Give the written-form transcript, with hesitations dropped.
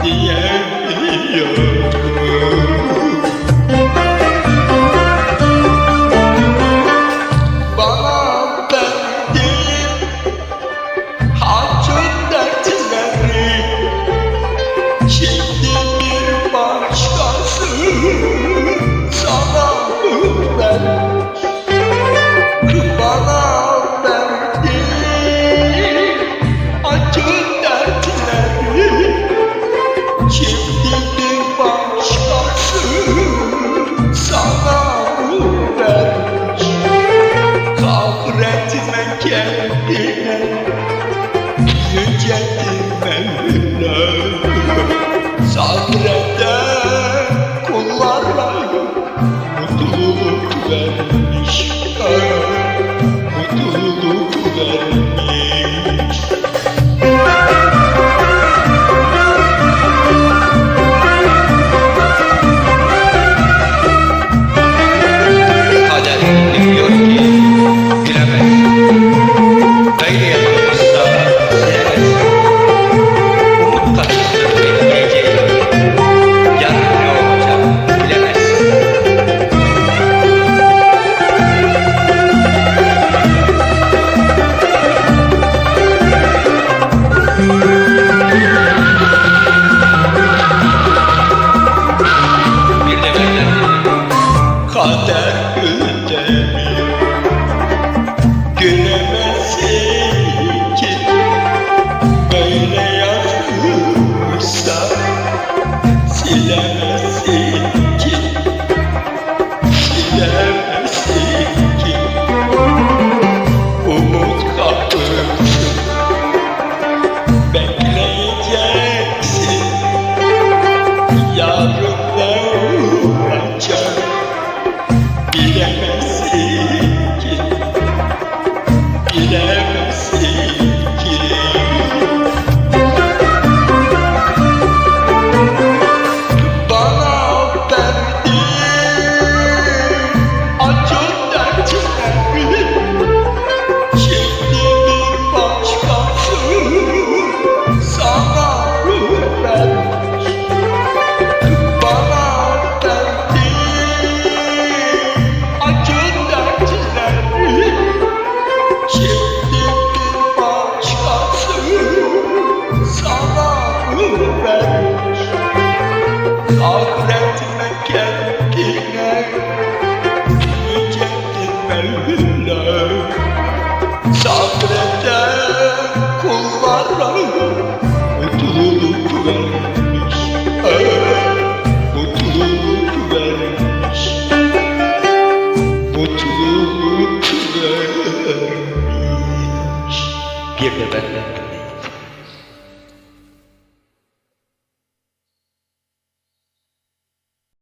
diyemiyorum. Bana verdiğin acı dertleri şimdi bir başkası sana vermiş. Bana verdiğin acı dertleri şimdi bir başkası sana vermiş. Kahretme kendine, yücedir Mevla. Sabreden kullara mutluluk vermiş, mutluluk vermiş. Kader diyor ki bilemez, böyle yapılmışsa silemez. Umut kaçıştır bekleyeceğim, yarın ne olacak bilemez. Bir de benden Kader ödemiyor, gülemezsin ki böyle yazılmışsa silemezsin ki, silemezsin ki. Umut kapısı bekleyeceksin, yarın ne olacak bilemezsin ki, bilemezsin ki. Bana verdiğin acı dertleri şimdi bir başkası sana vermiş. Bana verdiğin acı dertleri şimdi bir başkası sana vermiş. Kahretme kendine, yücedir Mevla. Sabreden kullara mutluluk vermiş, mutluluk vermiş, mutluluk vermiş. bir de benden